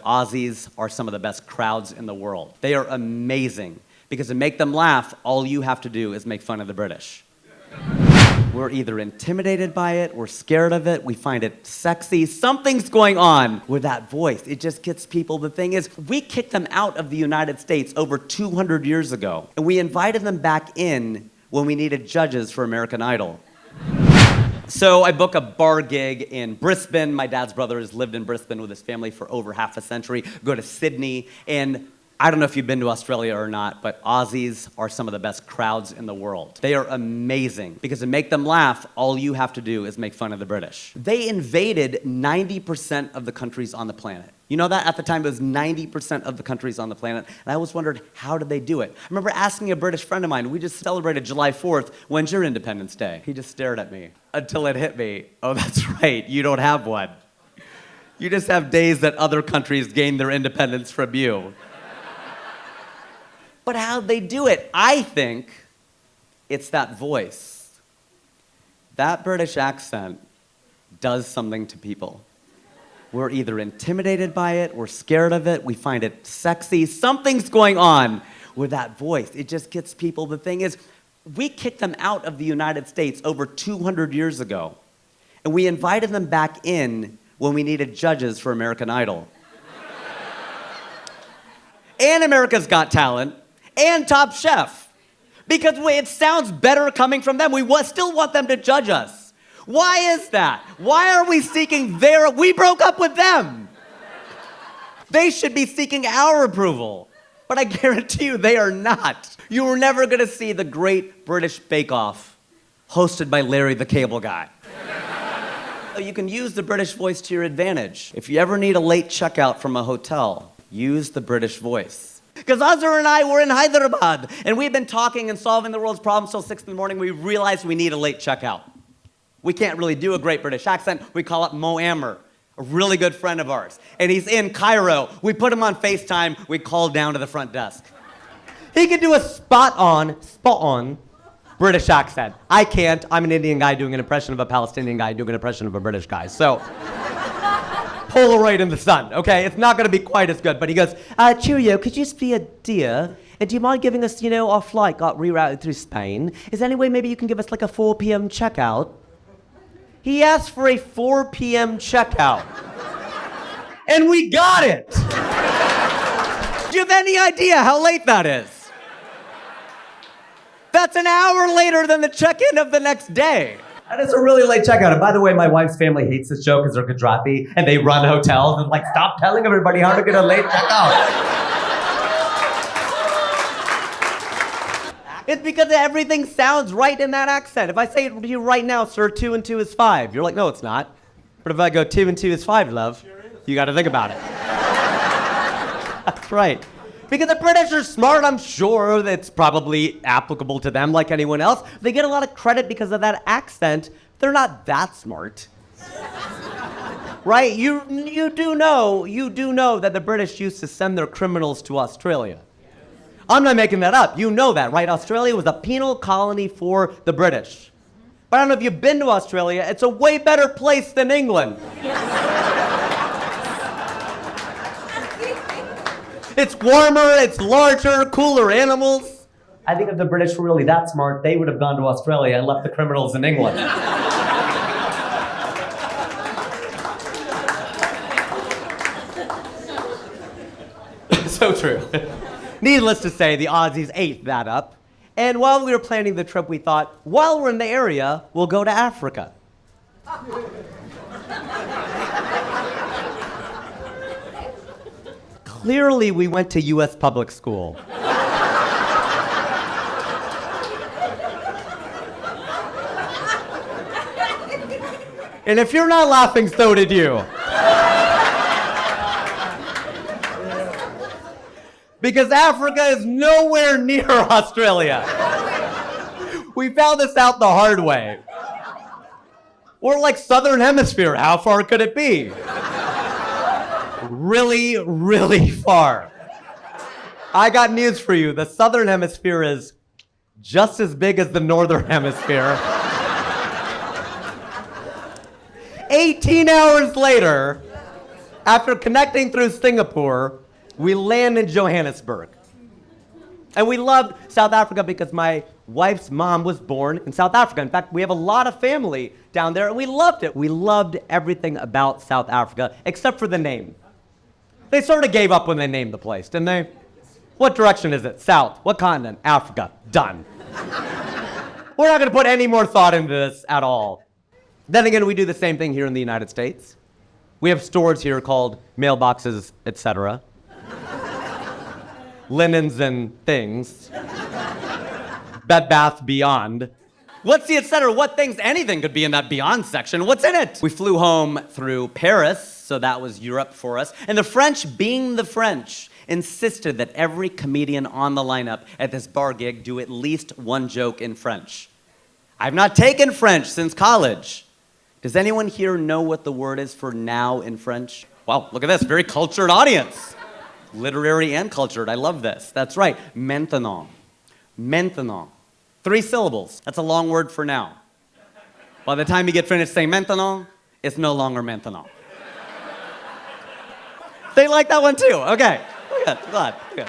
Aussies are some of the best crowds in the world. They are amazing because to make them laugh, all you have to do is make fun of the British. We're either intimidated by it, we're scared of it, we find it sexy. Something's going on with that voice. It just gets people. The thing is, we kicked them out of the United States over 200 years ago, and we invited them back in when we needed judges for American Idol. So I book a bar gig in Brisbane. My dad's brother has lived in Brisbane with his family for over half a century. Go to Sydney, and I don't know if you've been to Australia or not, but Aussies are some of the best crowds in the world. They are amazing because to make them laugh, all you have to do is make fun of the British. They invaded 90% of the countries on the planet. You know that? At the time, it was 90% of the countries on the planet. And I always wondered, how did they do it? I remember asking a British friend of mine, we just celebrated July 4th, when's your Independence Day? He just stared at me until it hit me. Oh, that's right, you don't have one. You just have days that other countries gain their independence from you. But how'd they do it? I think it's that voice. That British accent does something to people. We're either intimidated by it, we're scared of it, we find it sexy. Something's going on with that voice. It just gets people. The thing is, we kicked them out of the United States over 200 years ago, and we invited them back in when we needed judges for American Idol. And America's Got Talent, and Top Chef. Because it sounds better coming from them. We still want them to judge us. Why is that? Why are we seeking we broke up with them. They should be seeking our approval. But I guarantee you they are not. You are never gonna see the Great British Bake Off hosted by Larry the Cable Guy. You can use the British voice to your advantage. If you ever need a late checkout from a hotel, use the British voice. Because Azhar and I were in Hyderabad, and we've been talking and solving the world's problems till 6 in the morning. We realized we need a late checkout. We can't really do a great British accent. We call up Mo Ammer, a really good friend of ours. And he's in Cairo. We put him on FaceTime. We call down to the front desk. He can do a spot on British accent. I can't. I'm an Indian guy doing an impression of a Palestinian guy doing an impression of a British guy. So, Polaroid in the sun, okay? It's not gonna be quite as good, but he goes, cheerio, could you just be a dear? And do you mind giving us, our flight got rerouted through Spain? Is there any way maybe you can give us like a 4 p.m. checkout? He asked for a 4 p.m. checkout. And we got it! Do you have any idea how late that is? That's an hour later than the check-in of the next day. That is a really late checkout. And by the way, my wife's family hates this show because they're Gujarati and they run hotels and stop telling everybody how to get a late checkout. It's because everything sounds right in that accent. If I say to you right now, sir, 2 and 2 is 5, you're like, no, it's not. But if I go 2 and 2 is 5, love, you got to think about it. That's right. Because the British are smart, I'm sure that's probably applicable to them like anyone else. They get a lot of credit because of that accent. They're not that smart. Right? You do know that the British used to send their criminals to Australia. I'm not making that up. You know that, right? Australia was a penal colony for the British. But I don't know if you've been to Australia. It's a way better place than England. It's warmer, it's larger, cooler animals. I think if the British were really that smart, they would have gone to Australia and left the criminals in England. So true. Needless to say, the Aussies ate that up. And while we were planning the trip, we thought, while we're in the area, we'll go to Africa. Clearly, we went to U.S. public school. And if you're not laughing, so did you. Because Africa is nowhere near Australia. We found this out the hard way. We're like Southern Hemisphere. How far could it be? Really, really far. I got news for you. The Southern Hemisphere is just as big as the Northern Hemisphere. 18 hours later, After connecting through Singapore, we land in Johannesburg. And we loved South Africa because my wife's mom was born in South Africa. In fact, we have a lot of family down there, and we loved it. We loved everything about South Africa, except for the name. They sort of gave up when they named the place, didn't they? What direction is it? South. What continent? Africa. Done. We're not going to put any more thought into this at all. Then again, we do the same thing here in the United States. We have stores here called mailboxes, etc. Linens and things. Bed Bath Beyond. What's the etc.? What things? Anything could be in that Beyond section. What's in it? We flew home through Paris, so that was Europe for us. And the French, being the French, insisted that every comedian on the lineup at this bar gig do at least one joke in French. I've not taken French since college. Does anyone here know what the word is for now in French? Wow, look at this, very cultured audience. Literary and cultured, I love this. That's right, maintenant. Maintenant. 3 syllables, that's a long word for now. By the time you get finished saying maintenant, it's no longer maintenant. They like that one too, okay. Good, glad, good.